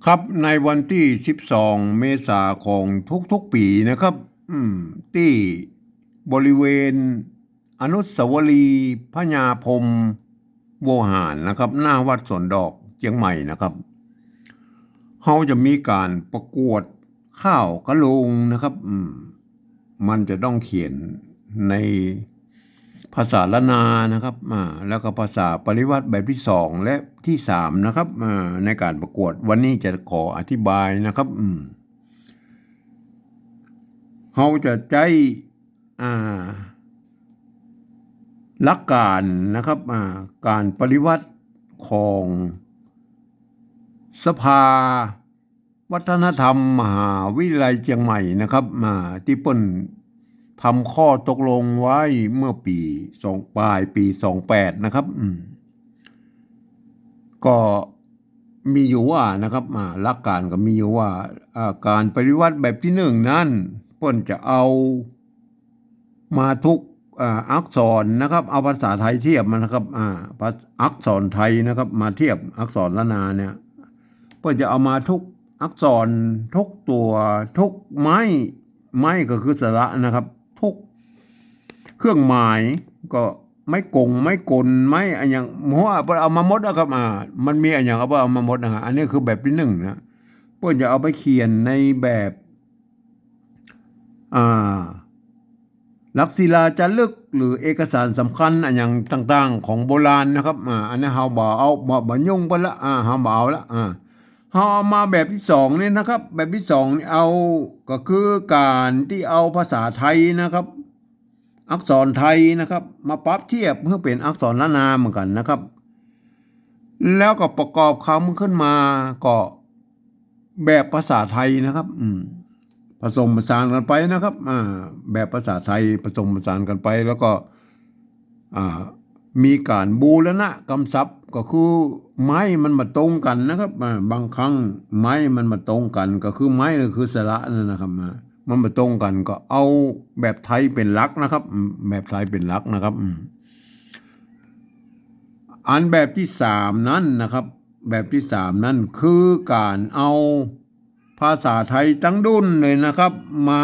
ครับในวันที่12เมษายนของทุกๆปีนะครับที่บริเวณอนุสาวรีย์พญาพรหมโวหารนะครับหน้าวัดสวนดอกเชียงใหม่นะครับเขาจะมีการประกวดข้าวกะโหลงนะครับมันจะต้องเขียนในภาษาละนานะครับแล้วก็ภาษาปริวัติแบบที่สองและที่สามนะครับในการประกวดวันนี้จะขออธิบายนะครับเขาจะใช้อ่าหลักการนะครับการปริวัติของสภาวัฒนธรรมมหาวิทยาลัยเชียงใหม่นะครับที่เปิ้นทำข้อตกลงไว้เมื่อปีปลายปี28นะครับก็มีอยู่ว่านะครับหลักการก็มีอยู่ว่าการปฏิวัติแบบที่หนึ่งนั้นเปิ้นจะเอามาทุกอักษรนะครับเอาภาษาไทยเทียบมันนะครับอักษรไทยนะครับมาเทียบอักษรละนาเนี่ยเพื่อจะเอามาทุกอักษรทุกตัวทุกไม้ก็คือสระนะครับทุกเครื่องหมายก็ไม่กงไม่กลไม่อันอย่างหัวเอามาหมดนะครับมันมีอันอย่างเอามาหมดนะฮะอันนี้คือแบบที่หนึ่งนะเพื่อจะเอาไปเขียนในแบบอ่า หลักศิลาจารึกหรือเอกสารสำคัญอันอย่างต่างๆของโบราณนะครับอันนี้เฮาบ่เอาบ่ยุ่งไปละเฮาบ่เอาละเฮาเอามาแบบที่สองนี่นะครับแบบที่สองนี่เอาก็คือการที่เอาภาษาไทยนะครับอักษรไทยนะครับมาปรับเทียบเพื่อเป็นอักษรละนาเหมือนกันนะครับแล้วก็ประกอบคำขึ้นมาก็แบบภาษาไทยนะครับผสมผสานกันไปนะครับแบบภาษาไทยผสมผสานกันไปแล้วก็มีการบูรณะกำศัพท์ก็คือไม้มันมาตรงกันนะครับบางครั้งไม้มันมาตรงกันก็คือไม้ก็คือสระนั่นนะครับมันมาตรงกันก็เอาแบบไทยเป็นหลักนะครับแบบไทยเป็นหลักนะครับอันแบบที่สามนั้นนะครับแบบที่สามนั้นคือการเอาภาษาไทยตั้งดุนเลยนะครับมา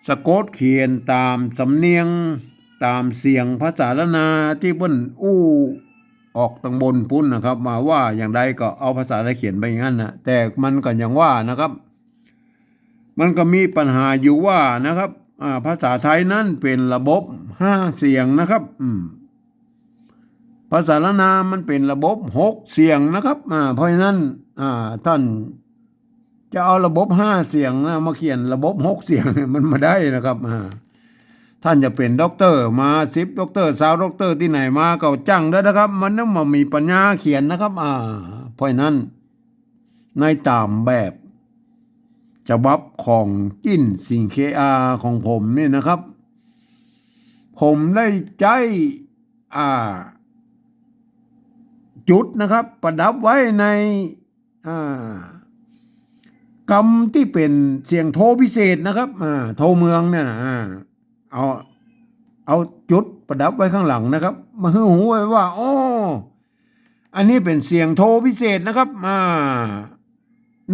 สะกดเขียนตามสำเนียงตามเสียงภาษาละนาที่เพิ่นออกตังบนพุ่นนะครับมาว่าอย่างใดก็เอาภาษาไทยเขียนไปอย่างนั้นนะแต่มันก็อย่างว่านะครับมันก็มีปัญหาอยู่ว่านะครับภาษาไทยนั้นเป็นระบบ5 เสียงนะครับภาษาละนามันเป็นระบบ6 เสียงนะครับเพราะฉะนั้นท่านจะเอาระบบ5 เสียงนะมาเขียนระบบ6 เสียงมันมาได้นะครับท่านจะเป็นด็อกเตอร์มา10 ด็อกเตอร์20 ด็อกเตอร์ที่ไหนมาก็จ้างได้นะครับมันต้องมามีปัญญาเขียนนะครับเพราะฉะนั้นในตามแบบฉบับของจิ้นสิงเคอาของผมนี่นะครับผมได้ใจจุดนะครับประดับไว้ในกรรมที่เป็นเสียงโทพิเศษนะครับโทเมืองเนี่ยนะเอาเอาจุดประดับไว้ข้างหลังนะครับมาให้หูไว้ว่าโอ้อันนี้เป็นเสียงโทพิเศษนะครับ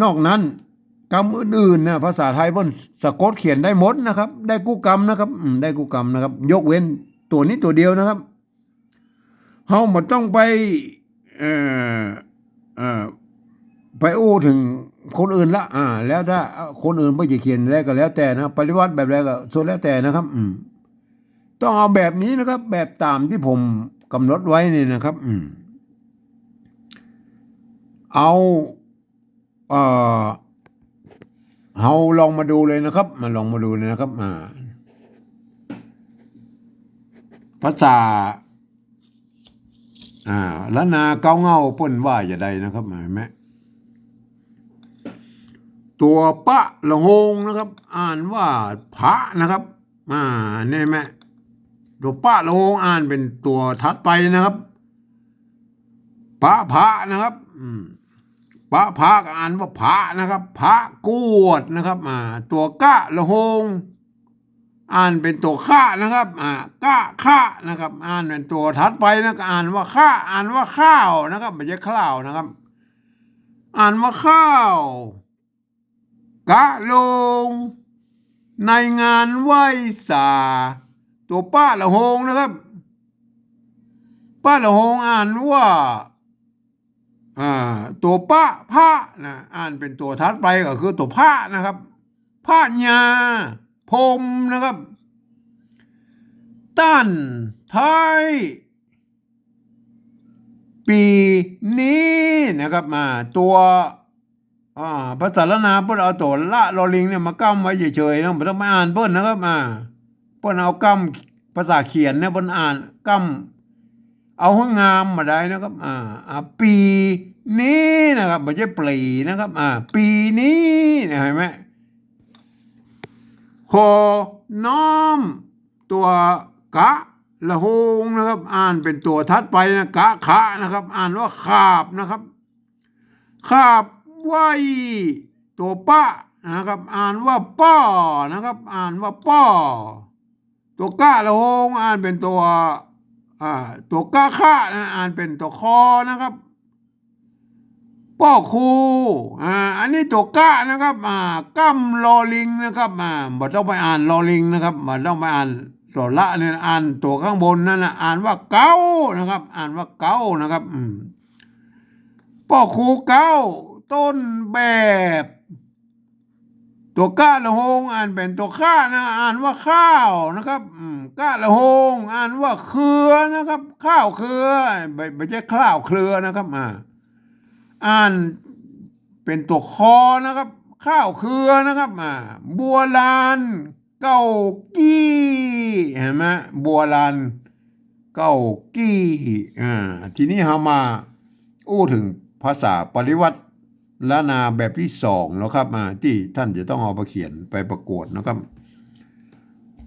นอกนั้นกรรมอื่นๆนะภาษาไทยเพิ่นสะกดเขียนได้หมดนะครับได้กู้กรรมนะครับได้กู้กรรมนะครับยกเว้นตัวนี้ตัวเดียวนะครับเฮาบ่ต้องไปเอ่อเอ่อไปอู้ถึงคนอื่นละแล้วถ้าคนอื่นไม่จะเขียนแล้วก็แล้วแต่นะปฏิวัติแบบแล้วก็ส่วนแล้วแต่นะครับต้องเอาแบบนี้นะครับแบบตามที่ผมกำหนดไว้นี่นะครับเอาเราลองมาดูเลยนะครับมาลองมาดูเลยนะครับภาษาละนาเก้าเงาเปิ้นว่าอย่าใดนะครับเห็นไหมตัวปะละหงนะครับ อ่านว่าพระนะครับนี่ไหมตัวปะละหงอ่านเป็นตัวถัดไปนะครับปะพระนะครับปะพระอ่านว่าพระนะครับพระกวดนะครับตัวกะละหงอ่านเป็นตัวข้านะครับกะข้านะครับ อ่านเป็นตัวถัดไปนะก็อ่านว่าข้าอ่านว่าข้าวนะครับไม่ใช่ข้าวนะครับ อ่านว่าข้าวกะโลงในงานไหว้สาตัวป้าละโหงนะครับป้าละโหงอ่านว่าตัวป้าผ้านะอ่านเป็นตัวทัดไปก็คือตัวผ้านะครับผ้าญาพรมนะครับต้านท้ายปีนี้นะครับตัวภาษาละนาเพิ่นเอาตัวละลอลิงเนี่ยมากั้มไว้เฉยๆนะไม่ต้องมาอ่านเพิ่นนะครับเพิ่นเอากั้มภาษาเขียนเนี่ยเพิ่นอ่านกั้มเอาให้งามมาได้นะครับปีนี้นะครับไม่ใช่ปลีนะครับปีนี้เห็นไหมขอน้อมตัวกะละโหงนะครับอ่านเป็นตัวทัดไปนะกะขะนะครับอ่านว่าขาบนะครับขาบไว้ตัวป้านะครับอ่านว่าป้อนะครับอ่านว่าป้อตัวกะละโหงอ่านเป็นตัวกะขะนะอ่านเป็นตัวคอนะครับป้อคูอันนี้ตัวกะนะครับกั้มลอลิงนะครับบ่ต้องไปอ่านลอลิงนะครับบ่ต้องไปอ่านสระเนี่ยอ่านตัวข้างบนนั่นนะอ่านว่าเก้านะครับอ่านว่าเก้านะครับป้อคูเก้าต้นแบบตัวกะละโหงอ่านเป็นตัวข้านะอ่านว่าข้าวนะครับกะละโหงอ่านว่าเครือนะครับข้าวเครือไม่ใช่ข้าวเครือนะครับอ่านเป็นตัวคอนะครับข้าวเครือนะครับบัวลานเก้ากี้เห็นไหมบัวลานเก้ากี้ทีนี้เรามาอู้ถึงภาษาปริวัติละนาแบบที่สองแล้วครับที่ท่านจะต้องเอาไปเขียนไปประกวดนะครับ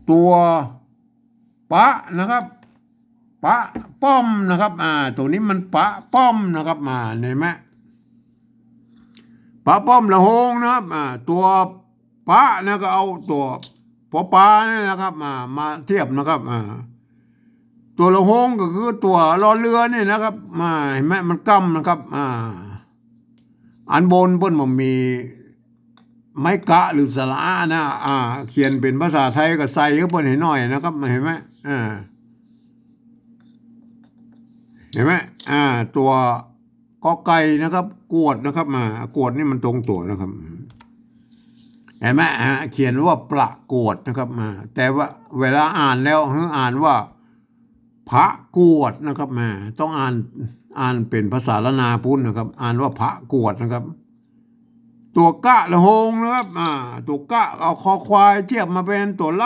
ตัวปะนะครับปะป้อมนะครับตัวนี้มันปะป้อมนะครับเห็นไหมปะป้อมละโหงนะครับตัวปะนะก็เอาตัวปอปลาเนี่ยนะครับมาเทียบนะครับตัวละโหงก็คือตัวรอเรือเนี่ยนะครับเห็นไหมมันกั้มนะครับอันบนเพิ่นมันมีไม้กะหรือสระนะเขียนเป็นภาษาไทยก็ใส่เข้าไปหน่อยนะครับเห็นไหมเห็นไหมตัวกอไก่นะครับกวดนะครับกวดนี่มันตรงตัวนะครับเห็นไหมเขียนว่าประกวดนะครับแต่ว่าเวลาอ่านแล้วอ่านว่าพระกวดนะครับต้องอ่านเป็นภาษาละนาพุทธนะครับอ่านว่าพระกวดนะครับตัวกะละโหงนะครับตัวกะเอาคอควายเทียบมาเป็นตัวล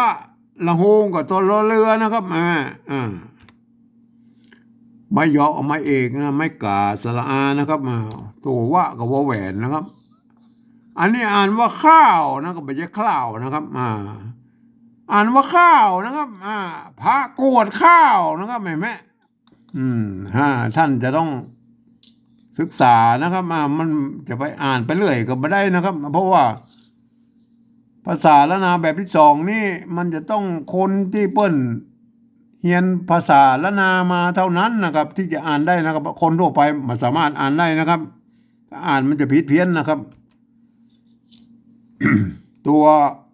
ะโหงกับตัวละเรือนะครับไม่ยอไม่เอกนะไม่กาสระอานะครับตัววะกับวะแหวนนะครับ อันนี้อ่านว่าข้าวนะครับไม่ใช่ข้าวนะครับอ่านว่าข้าวนะครับพระกวดข้าวนะครับเห็นไหมท่านจะต้องศึกษานะครับมันจะไปอ่านไปเรื่อยก็ไม่ได้นะครับ เพราะว่า ภาษาละนาแบบที่สองนี่มันจะต้องคนที่เปิ้นเรียนภาษาละนามาเท่านั้นนะครับ ที่จะอ่านได้นะครับ คนทั่วไปไม่สามารถอ่านได้นะครับถ้าอ่านมันจะผิดเพี้ยนนะครับ ตัว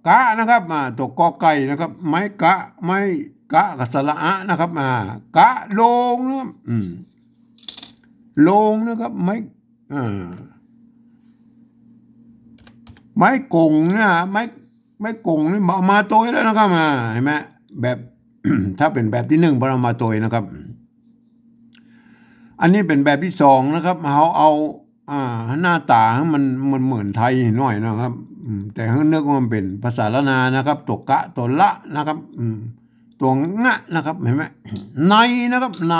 กะนะครับตัวกอไก่นะครับ ไม้กะไม้กะกับสระอะนะครับกะโลงนะครับโลงนะครับไม้กงนะไม้กงนี่มาโตยแล้วนะครับเห็นไหมแบบ ถ้าเป็นแบบที่หนึ่งพอมาโตยนะครับ อันนี้เป็นแบบที่สองนะครับเขาเอาหน้าตามันเหมือนไทยหน่อยนะครับแต่เฮ้นึกว่ามันเป็นภาษาละนานะครับตัวกะตัวละนะครับตัวงะนะครับเห็นไหมในนะครับใน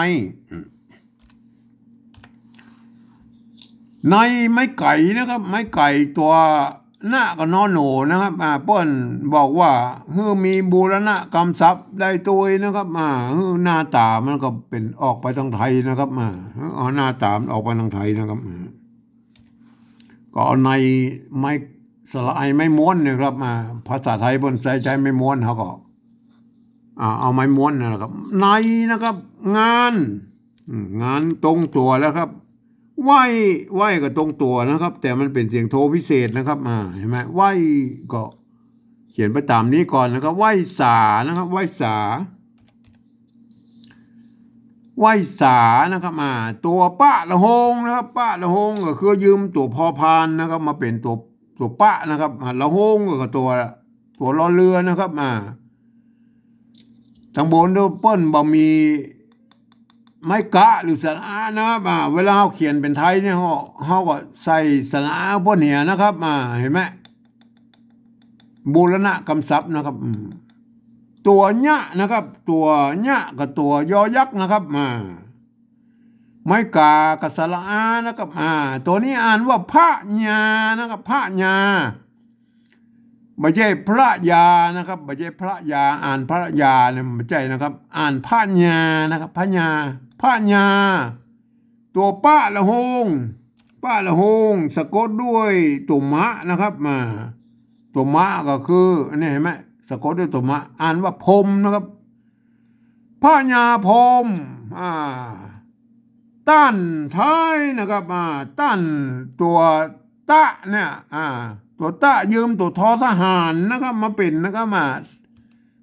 ไม้ไก่นะครับ ไม้ไก่ตัวหน้าก็นอนหนูนะครับเปิ้นบอกว่ามีบูรณะกำซับได้ตัวนะครับหน้าตามันก็เป็นออกไปทางไทยนะครับเอาหน้าตามออกไปทางไทยนะครับก็เอาในไม้สลายไม้ม้วนเนี่ยครับภาษาไทยเปิ้นใช้ไม้ม้วนเขาก็เอาไม้ม้วนนะครับในนะครับงานตรงตัวแล้วครับ ไหวไหวก็ตรงตัวนะครับ แต่มันเป็นเสียงโทพิเศษนะครับเห็นไหมไหวก็เขียนไปตามนี้ก่อนนะครับไหวสานะครับไหวสาไหวสานะครับตัวปะละหงนะครับปะละหงก็คือยืมตัวพอพานนะครับ มาเป็นตัวปะนะครับละหงก็ตัวล้อเรือนะครับทางบนด้วยเปิ้นบ่มีไม้กะหรือสระนะครับเวลาเราเขียนเป็นไทยเนี่ยเขาก็ใส่สระพวกเนี่ยนะครับเห็นไหมบูรณะคำศัพท์นะครับตัวเนี้ยนะครับ ตัวเนี้ยกับตัวยอยักษ์นะครับไม้กากับสระนะครับตัวนี้อ่านว่าพระญานะครับพระญาไม่ใช่พระยานะครับไม่ใช่พระยาอ่านพระยาเนี่ยไม่ใช่นะครับ อ่านพระญานะครับพระญาพระญาตัวป้าละหงป้าละหงสะกดด้วยตัวมะนะครับตัวมะก็คืออันนี้เห็นไหมสะกดด้วยตัวมะอ่านว่าพรมนะครับพระญาพรมต้านท้ายนะครับต้านตัวตะเนี่ยตัวตะยืมตัวทอทหารนะครับมาเป็นนะครับ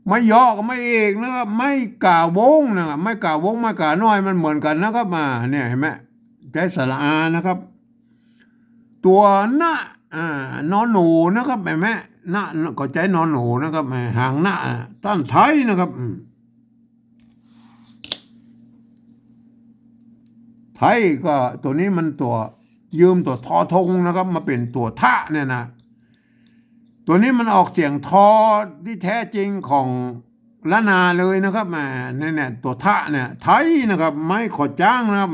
ไม่ย่อก็ไม่เอกนะครับไม่กล่าววงนะครับไม่กล่าววงไม่กล่าวน้อยมันเหมือนกันนะครับเนี่ยเห็นไหมใจสระอานะครับ ตัวนะนอนหนูนะครับแม่นะก็ใจนอนหนูนะครับหางนะต้านไทยนะครับไทยก็ตัวนี้มันตัวยืมตัวทอทงนะครับ มาเป็นตัวทะเนี่ยนะตัวนี้มันออกเสียงทอที่แท้จริงของละนาเลยนะครับเนี่ยตัวทะเนี่ยไทยนะครับไม่ขอจ้างนะครับ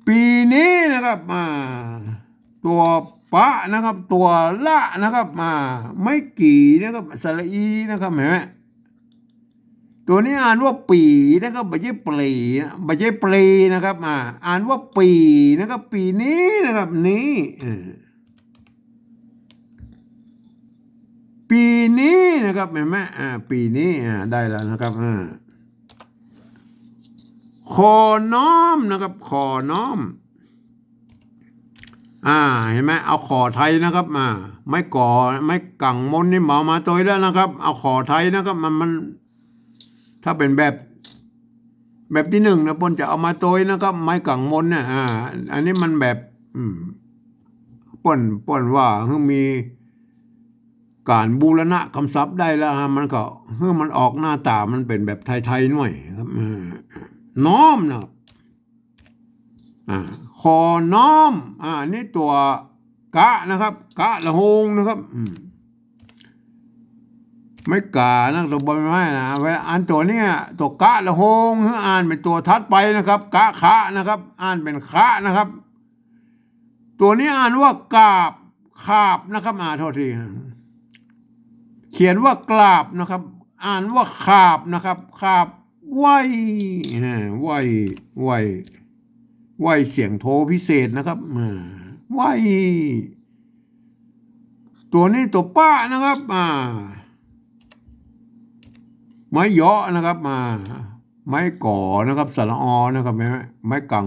ปีนี้นะครับตัวปะนะครับ ตัวละนะครับไม่กี่นะครับสระอีนะครับเห็นไหมตัวนี้อ่านว่าปีนะครับไม่ใช่ปลีไม่ใช่ปลีนะครับอ่านว่าปีนะครับ ปีนี้นะครับนี้ปีนี้นะครับเห็นไหมปีนี้ได้แล้วนะครับขอน้อมนะครับขอน้อมเห็นไหมเอาขอไทยนะครับไม่ก่อไม่กังมนนี่มาตัวแล้วนะครับ เอาขอไทยนะครับมันถ้าเป็นแบบที่หนึ่งนะปนจะเอามาตัวนะครับ ไม้กังมนเนี่ยอันนี้มันแบบป่นว่ามีการบูรณะคำศัพท์ได้แล้วมันก็มันออกหน้าตามันเป็นแบบไทยๆหน่อยครับน้อมนะครับขอน้อมนี่ตัวกะนะครับกะละหงนะครับไม่กานะตัวบนไม้นะเวลาอ่านตัวนี้ตัวกะละหงอ่านเป็นตัวทัดไปนะครับกะคะนะครับ อ่านเป็นคะนะครับ ตัวนี้อ่านว่ากาบขาบนะครับโทษทีเขียนว่ากราบนะครับ อ่านว่าขาบนะครับขาบไหวเสียงโทพิเศษนะครับไหวตัวนี้ตัวป้านะครับไม้เยาะนะครับไม้ก่อนะครับสระอนะครับไม้กัง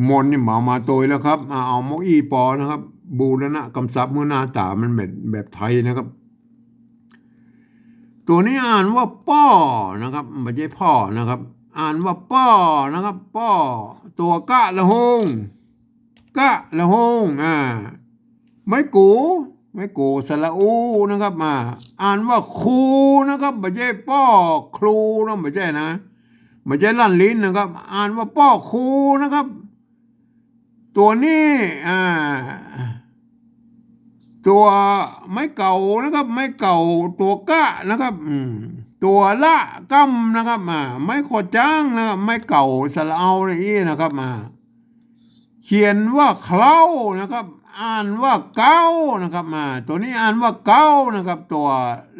มนนี่มาตัวแล้วครับเอามอีปอนะครับ บูรณะคำศัพท์เมื่อหน้าตามันแบบไทยนะครับ ตัวนี้อ่านว่าป้อนะครับไม่ใช่พ่อนะครับ อ่านว่าป้อนะครับป้อตัวกะละหงกะละหงไม่กูสระอูนะครับอ่านว่าครูนะครับไม่ใช่ป้อครูนะไม่ใช่นะไม่ใช่ลั่นลิ้นนะครับ อ่านว่าป้อครูนะครับ ตัวนี้ตัวไม้เก่านะครับไม้เก่าตัวกะนะครับตัวละกัมนะครับไม้ขอจ้างนะครับไม้เก่าสระเอานี่นะครับเขียนว่าเคล้านะครับ อ่านว่าเก้านะครับตัวนี้อ่านว่าเก้านะครับ ตัว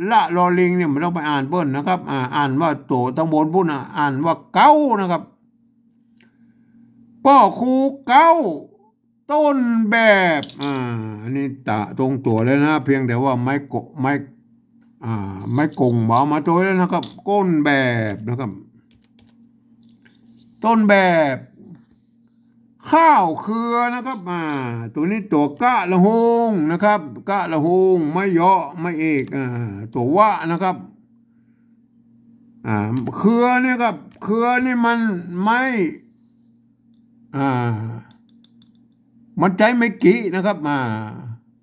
ละลอลิงเนี่ยไม่ต้องไปอ่านเบิ้ลนะครับอ่านว่าตัวตั้งบนพุ่นอ่านว่าเก้านะครับป้อคูเก้าต้นแบบอันนี้ตรงตัวแล้วนะเพียงแต่ว่าไม้กงมาตัวแล้วนะครับก้นแบบนะครับ ต้นแบบ ข้าวเครือนะครับตัวนี้ตัวกะละหงนะครับกะละหงไม่เยาะไม่เอกตัววะนะครับเครือเนี่ยครับเครือนี่มันไม่อ่ามันใจไม่กี่นะครับ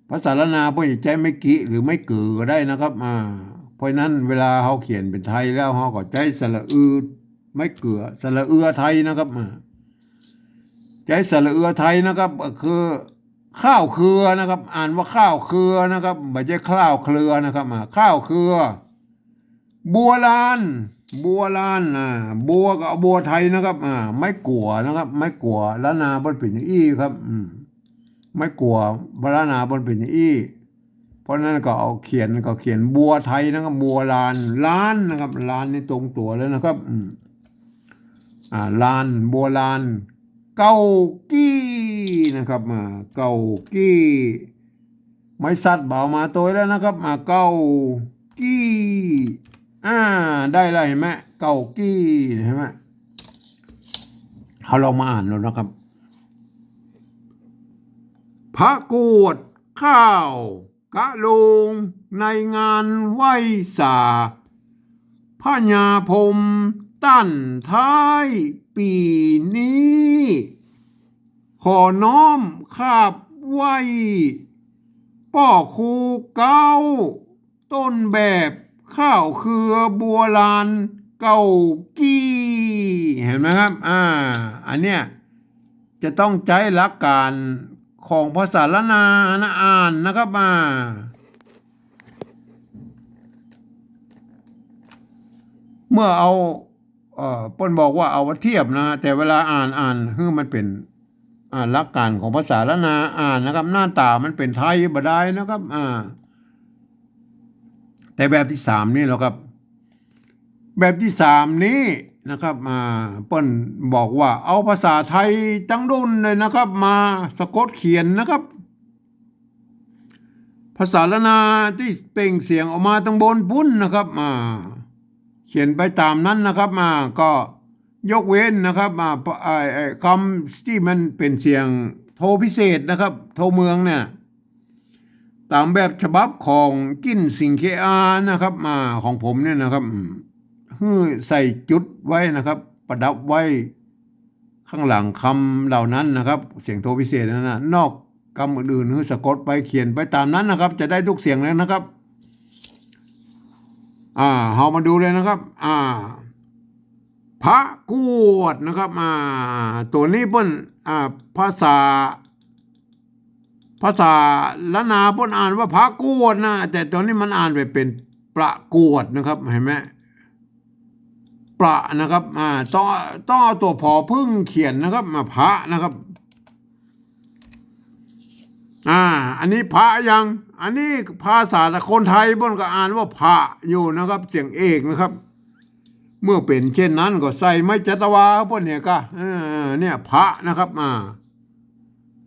ภาษาละนาพวกใจไม่กี่หรือไม่เกือก็ได้นะครับเพราะนั้นเวลาเขาเขียนเป็นไทยแล้วเขาก็ใจสระอือไม่เกือสระเอือไทยนะครับใจสระเอือไทยนะครับคือข้าวเครือนะครับอ่านว่าข้าวเครือนะครับไม่ใช่ข้าวเครือนะครับข้าวเครือบัวลานบัวลานบัวกับบัวไทยนะครับไม่กลัวนะครับไม่กลัวละนาบนเป็นอย่างอี้ครับไม่กลัวบละนาบนเป็นอย่างอี้เพราะนั้นก็เอาเขียนบัวไทยนะครับบัวลานล้านนะครับล้านนี่ตรงตัวแล้วนะครับลานบัวลานเกากี้นะครับเกากี้ไม่สัตว์เบามาตัวแล้วนะครับเกากี้ได้แล้วเห็นไหมเกากี้เห็นไหมเขาลองมาอ่านแล้วนะครับพระกวดข้าวกะลงในงานไหว้สาพญาพรหมตั้นท้ายปีนี้ขอน้อมขาบไหว้ป่อครูเก้าต้นแบบข้าวเครือบัวลานเก้ากี้เห็นไหมครับอันเนี้ยจะต้องใช้หลักการของภาษาละนาอ่านนะครับเมื่อเอาเปิ้นบอกว่าเอามาเทียบนะแต่เวลาอ่านคือมันเป็นหลักการของภาษาละนาอ่านนะครับหน้าตามันเป็นไทยบ่ได้นะครับแต่แบบที่สามนี่แหละครับ แบบที่สามนี้นะครับเปิ้นบอกว่าเอาภาษาไทยจังดุนเลยนะครับมาสะกดเขียนนะครับภาษาละนาที่เปล่งเสียงออกมาตั้งบนปุ้นนะครับเขียนไปตามนั้นนะครับก็ยกเว้นนะครับคำที่มันเป็นเสียงโทพิเศษนะครับโทเมืองเนี่ยตามแบบฉบับของกิ้นสิงเคอานะครับของผมเนี่ยนะครับใส่จุดไว้นะครับประดับไว้ข้างหลังคำเหล่านั้นนะครับเสียงโทพิเศษนั้นนอกคำอื่นๆสะกดไปเขียนไปตามนั้นนะครับจะได้ทุกเสียงเลยนะครับเฮามาดูเลยนะครับพระกวดนะครับตัวนี้เปิ้นภาษาละนาเปิ้นอ่านว่าพระกวดนะแต่ตอนนี้มันอ่านไปเป็นประกวดนะครับเห็นไหมประนะครับต้องเอาตัวพอพึ่งเขียนนะครับพระนะครับอันนี้พระยังอันนี้ภาษาคนไทยบ่นก็อ่านว่าพระอยู่นะครับเสียงเอกนะครับเมื่อเป็นเช่นนั้นก็ใส่ไม้จัตวาบ่นเนี่ยก็เนี่ยพระนะครับ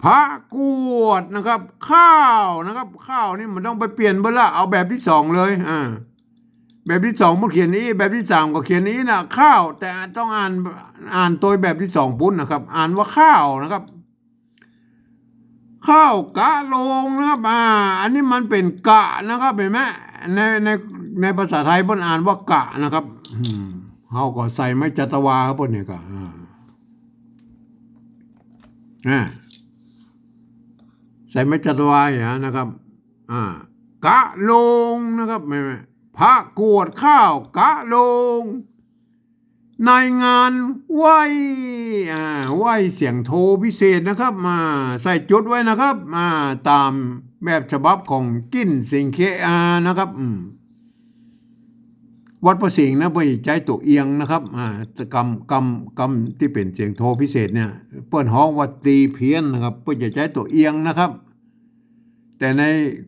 พระกวดนะครับข้าวนะครับข้าวนี่มันต้องไปเปลี่ยนเบอร์ละเอาแบบที่สองเลยแบบที่สองมันเขียนนี้แบบที่สามก็เขียนนี้นะข้าวแต่ต้องอ่านตัวแบบที่สองปุ้นนะครับอ่านว่าข้าวนะครับข้าวกะลงนะครับอันนี้มันเป็นกะนะครับเห็นไหมในภาษาไทยเพิ่นอ่านว่ากะนะครับเขาก็ใส่ไม้จัตวาครับเพิ่นเนี่ยก็ใส่ไม้จัตวาอย่างนะครับกะลงนะครับไม่พระกวดข้าวกะลงในงานไหว้เสียงโทพิเศษนะครับใส่จุดไว้นะครับตามแบบฉบับของกิ้นสิงเคอานะครับวัดประสิงห์นะไปใจตัวเอียงนะครับกำที่เป็นเสียงโทพิเศษเนี่ยเปิ้นฮ้องว่าตีเพี้ยนนะครับเปิ้นจะใจตัวเอียงนะครับแต่ใน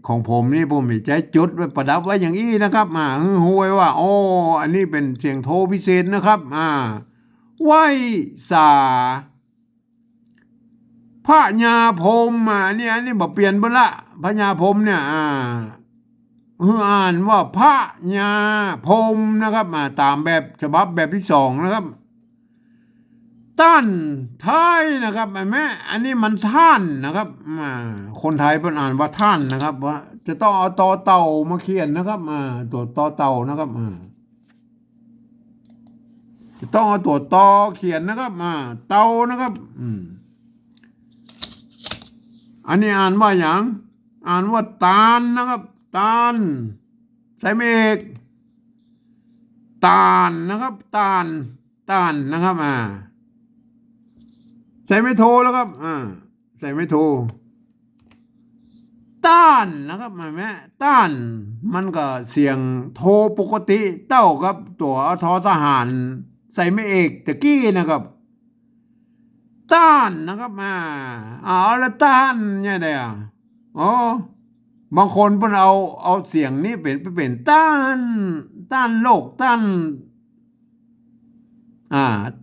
ของผมนี่ผมใช้จุดไว้ประดับไว้อย่างนี้นะครับหูไว้ว่าโอ้อันนี้เป็นเสียงโทพิเศษนะครับไหว้สาพระญาพรหมเนี่ยอันนี้บอกเปลี่ยนไปละพระญาพรหมเนี่ยอ่านว่าพระญาพรหมนะครับตามแบบฉบับแบบที่สองนะครับ ต้านไทยนะครับแม่อันนี้มันท่านนะครับคนไทยเป็นอ่านว่าท่านนะครับว่าจะต้องเอาตอเต่ามาเขียนนะครับตัวตอเต่านะครับจะต้องเอาตัวตอเขียนนะครับเต่านะครับอันนี้อ่านว่าอย่างอ่านว่าตาลนะครับตาลใส่ไม่เอกตาลนะครับตาลนะครับใส่ไม่โทแล้วครับใส่ไม่โทต้านนะครับแม่ต้านมันก็เสียงโทปกติเต้าครับตัวทอทหารใส่ไม่เอกตะกี้นะครับต้านนะครับเอาแล้วต้านเนี่ยได้อ๋อบางคนเพิ่นเอาเสียงนี้เป็นต้านโลกต้าน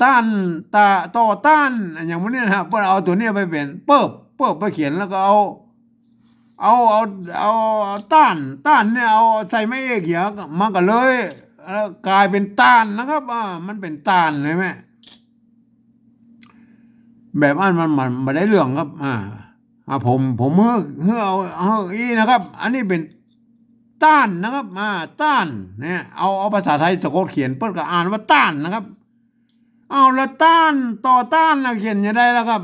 ต้านต่อต้านอย่างนี้นะครับเพิ่นเอาตัวนี้ไปเป็นเปิบไปเขียนแล้วก็เอาต้านเนี่ยเอาใส่ไม่เอกเหียมันก็เลยกลายเป็นต้านนะครับมันเป็นต้านเลยไหมแบบมันไม่ได้เรื่องครับผมเมื่อเอาอีนะครับ อันนี้เป็นต้านนะครับต้านเนี่ยเอาภาษาไทยสะกดเขียนเปิ้ลก็อ่านว่าต้านนะครับเอาแล้วต้านต่อต้านแล้วเขียนยังไงแล้วครับ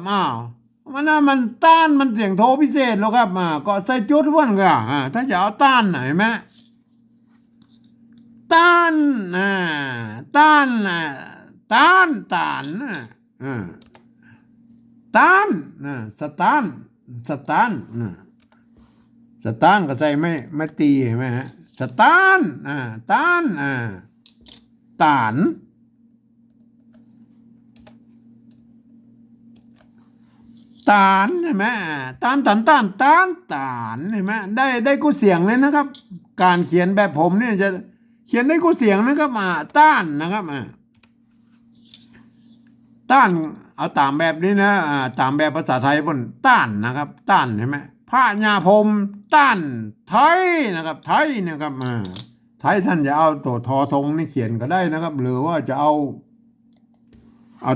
มันต้านมันเสียงโทพิเศษแล้วครับก็ใส่จุดว่นก็ถ้าจะเอาต้านเห็นไหมต้านต้านต้านต้านต้านสตานสตานสตานก็ใส่ไม่ตีเห็นไหมฮะสตานต้านตานตานใช่ไหมตานเห็นไหมได้กูเสียงเลยนะครับ การเขียนแบบผมเนี่ยจะเขียนได้กูเสียงนะครับต้านนะครับต้านเอาตามแบบนี้นะตามแบบภาษาไทยบนต้านนะครับต้านเห็นไหมพระญาพรมต้านไทยนะครับไทยนะครับไทยท่านจะเอาตัวทอทงนี่เขียนก็ได้นะครับ หรือว่าจะเอา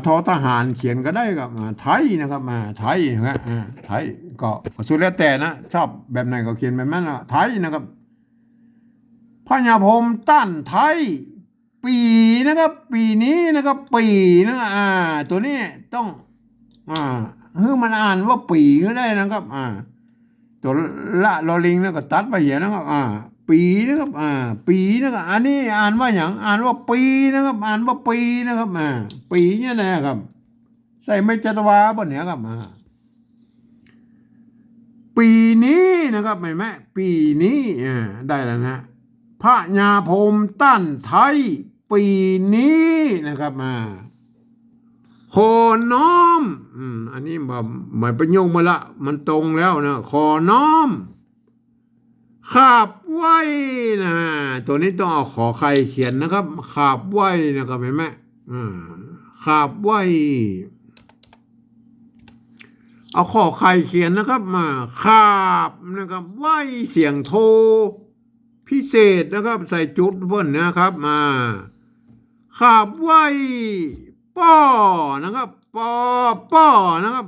ทอทหารเขียนก็ได้ครับไทยนะครับไทยนะไทยก็สุดแล้วแต่นะชอบแบบไหนก็เขียนแบบนั้นนะไทยนะครับพญาพรหมต้านไทยปีนะครับ ปีนี้นะครับปีนะตัวนี้ต้องมันอ่านว่าปีก็ได้นะครับตัวละลอลิงแล้วก็ตัดไปเหี้ยนะครับปีนะครับปีนะครับอันนี้อ่านว่าอย่างอ่านว่าปีนะครับอ่านว่าปีนะครับปีเนี่ยนะครับใส่ไม่จัตวาบนเนี้ยครับปีนี้นะครับไหมปีนี้ได้แล้วนะพระญาพรหมต้านไทยปีนี้นะครับขอน้อมอันนี้มันประโยคมาละมันตรงแล้วนะขอน้อมขาบไว้นะตัวนี้ต้องเอาขอไข่เขียนนะครับขาบไว้นะครับเห็นไหมขาบไว้เอาขอไข่เขียนนะครับขาบนะครับไว้เสียงโทพิเศษนะครับใส่จุดเพิ่นนะครับขาบไว้ป้อนะครับป้อนะครับ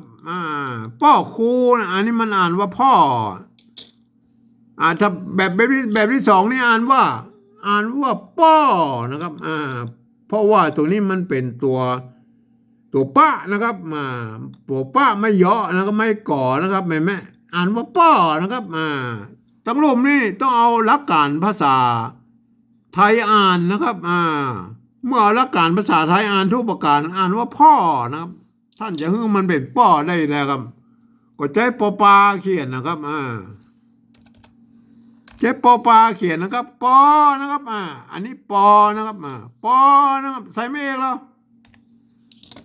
ป้อคูนะอันนี้มันอ่านว่าพ่อถ้าแบบที่สองนี่อ่านว่าป้อนะครับเพราะว่าตัวนี้มันเป็นตัวป้านะครับตัวป้าไม่เยาะนะครับไม่ก่อนะครับแม่อ่านว่าป้อนะครับตั้งลมนี่ต้องเอาหลักการภาษาไทยอ่านนะครับเมื่อเอาหลักการภาษาไทยอ่านทุกประการอ่านว่าพ่อนะครับท่านจะให้มันเป็นป้อได้แล้วครับก็ใช้ปอปลาเขียนนะครับใช้ปอปลาเขียนนะครับปอนะครับอันนี้ปอนะครับปอนะครับใส่ไม่เอกแล้ว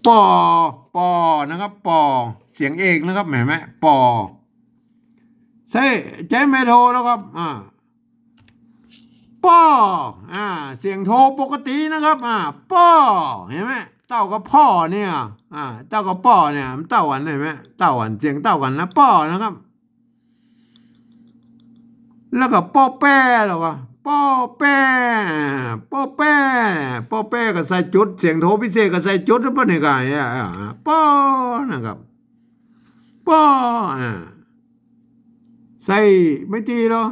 ปอนะครับปอเสียงเอกนะครับเห็นไหมปอใช้ไม่โทแล้วครับป้อเสียงโทปกตินะครับป้อเห็นไหมเต้ากับพ่อเนี่ยเต้ากับป้อเนี่ยมันเต้ากันเห็นไหมเต้ากันเสียงเต้ากันนะป้อนะครับแล้วก็ป้อแป้แล้วก็ ป้อแป้ป้อแป้ป้อแป้ก็ใส่จุดเสียงโทพิเศษก็ใส่จุดแล้วป่ะเนี่ยกายป้อนะครับป้อใส่ไม่ตีหรอ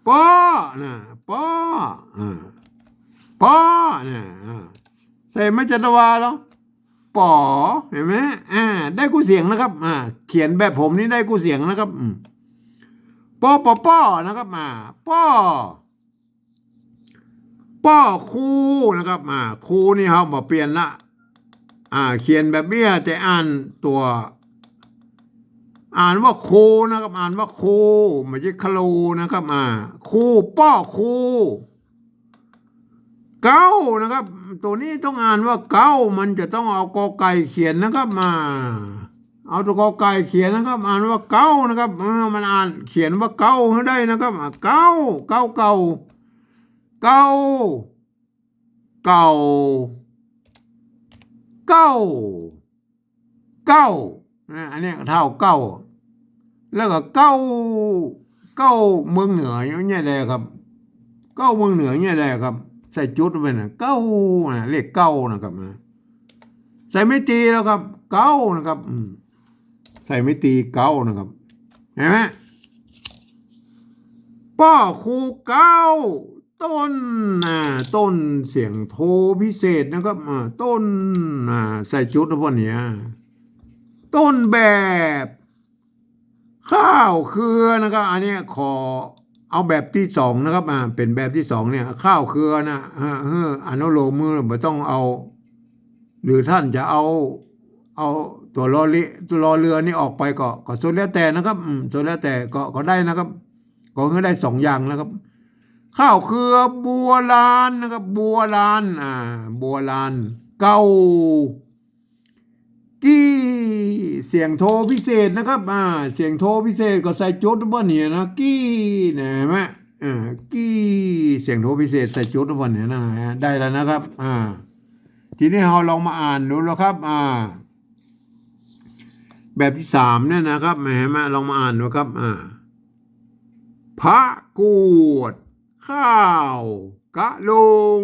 ป้อนะป้อป้อนะใส่ไม่จัตวาหรอป๋อเห็นไหมได้กู้เสียงนะครับเขียนแบบผมนี่ได้กู้เสียงนะครับป้อป้อป้อนะครับป้อป้อคูนะครับคูนี่เขามาเปลี่ยนละเขียนแบบเบี้ยแต่อ่านตัวอ่านว่าคูนะครับอ่านว่าคูไม่ใช่คลูนะครับคูป้อคูเก้านะครับตัวนี้ต้องอ่านว่าเก้ามันจะต้องเอากอไก่เขียนนะครับเอาตัวกอไก่เขียนนะครับอ่านว่าเก้านะครับมันอ่านเขียนว่าเก้าให้ได้นะครับเก้าเก้าเก้าเก้าเก้าเก้าเก้าอันนี้เท่าเก้าแล้วก็เก้าเก้าเมืองเหนือเนี่ยแหละครับเก้าเมืองเหนือเนี่ยแหละครับใส่จุดไปนะเก้าเลขเก้านะครับใส่ไม่ตีแล้วครับเก้านะครับใส่ไม่ตีเก้านะครับเห็นไหมป้อคูเก้าต้นต้นเสียงโทพิเศษนะครับต้นใส่จุดนะพวกเนี้ยต้นแบบข้าวเครือนะครับอันนี้ขอเอาแบบที่สองนะครับเป็นแบบที่สองเนี่ยข้าวเครือนะอนุโลมมือไม่ต้องเอาหรือท่านจะเอาตัวรอเรือนี่ออกไปก็สุดแล้วแต่นะครับสุดแล้วแต่ก็ได้นะครับก็ได้สองอย่างนะครับข้าวเครือบัวลานนะครับบัวลานบัวลานเก้ากี้เสียงโทพิเศษนะครับเสียงโทพิเศษก็ใส่จุดบ้านเนี่ยนะกี้เนี่ยเห็นไหมกี้เสียงโทพิเศษใส่จุดบ้านเนี่ยนะได้แล้วนะครับทีนี้เราลองมาอ่านดูแล้วครับแบบที่สามเนี่ยนะครับเห็นไหมลองมาอ่านดูครับพระกูดข้าวกะลง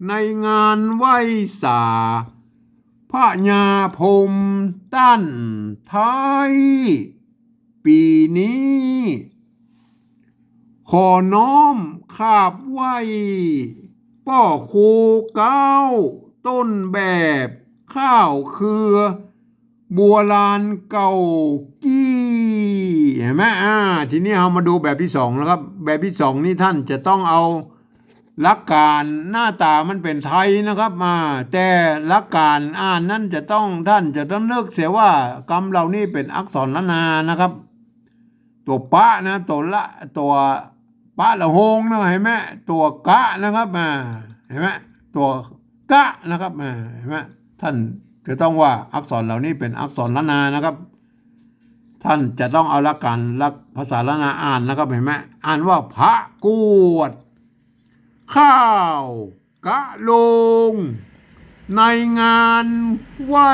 ในงานไหว้สาพระญาพรมตั้นไทยปีนี้ขอน้อมขาบไหว้ป้อคูเก้าต้นแบบข้าวเครือบัวลานเก่ากี้เห็นไหมทีนี้เรามาดูแบบที่สองแล้วครับแบบที่สองนี่ท่านจะต้องเอาหลักการหน้าตามันเป็นไทยนะครับแต่หลักการอ่านนั้นท่านจะต้องเลือกเสียว่ากรรมเหล่านี้เป็นอักษรล้านนานะครับตัวปะนะตัวปะละหงนะเห็นไหมตัวกะนะครับเห็นไหมตัวกะนะครับเห็นไหมท่านจะต้องว่าอักษรเหล่านี้เป็นอักษรล้านนานะครับท่านจะต้องเอาหลักการภาษาล้านนาอ่านนะครับเห็นไหมอ่านว่าพระกวดข้าวกะลงในงานไหว้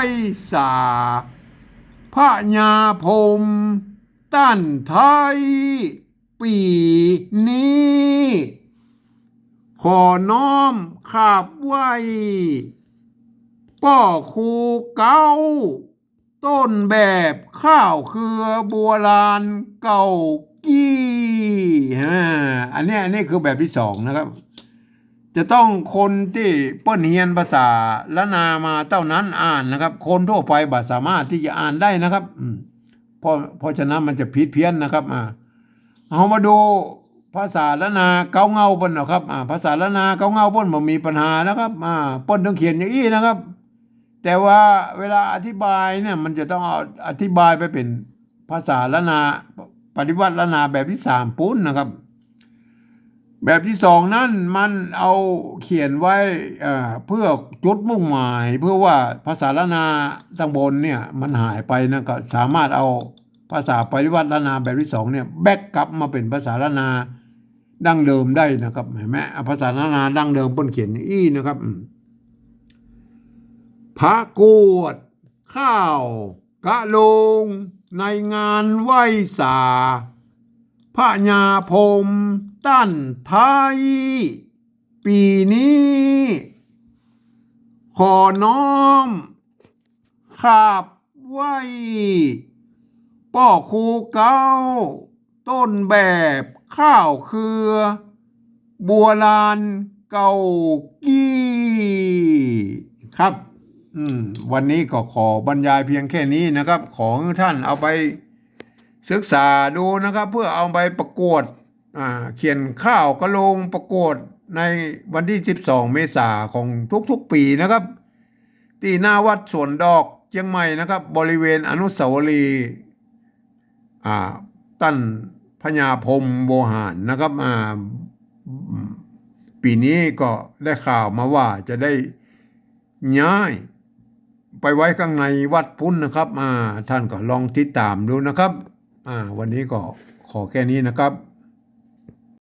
สาพระญาพรมตั้นไทยปีนี้ขอน้อมขาบไหว้ป้อคูเก้าต้นแบบข้าวเครือบัวลานเก่ากี้อันนี้คือแบบที่สองนะครับจะต้องคนที่เปิ้นเรียนภาษาล้านนามาเท่านั้นอ่านนะครับคนทั่วไปบ่สามารถที่จะอ่านได้นะครับเพราะฉะนั้นมันจะผิดเพี้ยนนะครับเอามาดูภาษาล้านนาเก้าเงาเปิ้นนะครับภาษาล้านนาเก้าเงาเปิ้นบ่มีปัญหานะครับเปิ้นต้องเขียนอย่างนี้นะครับแต่ว่าเวลาอธิบายเนี่ยมันจะต้องอธิบายไปเป็นภาษาล้านนาปฏิวัติล้านนาแบบที่สามปุ้นนะครับแบบที่สองนั้นมันเอาเขียนไว้เพื่อจุดมุ่งหมายเพื่อว่าภาษาล้านนาตั้งบนเนี่ยมันหายไปนะก็สามารถเอาภาษาปฏิวัติล้านนาแบบที่สองเนี่ยแบกกลับมาเป็นภาษาล้านนาดั้งเดิมได้นะครับเห็นไหมภาษาล้านนาดั้งเดิมเพิ่นเขียนอี้นะครับพระกวดข้าวกะลงในงานไหว้สาพ พระญาพรหมตั้นไทยปีนี้ ขอน้อมขาบไว้ป่อครูเก้าต้นแบบข้าวเครือบัวลานเก่ากี้ครับวันนี้ก็ขอบรรยายเพียงแค่นี้นะครับ ของท่านเอาไปศึกษาดูนะครับ เพื่อเอาไปประกวดเขียนข้าวกระโลงประกวดในวันที่12 เมษายนของทุกๆปีนะครับ ที่หน้าวัดสวนดอกเชียงใหม่นะครับ บริเวณอนุสาวรีย์ตั้นพญาพรหมโวหารนะครับปีนี้ก็ได้ข่าวมาว่าจะได้ย้ายไปไว้ข้างในวัดพุทธนะครับท่านก็ลองติดตามดูนะครับวันนี้ก็ขอแค่นี้นะครับ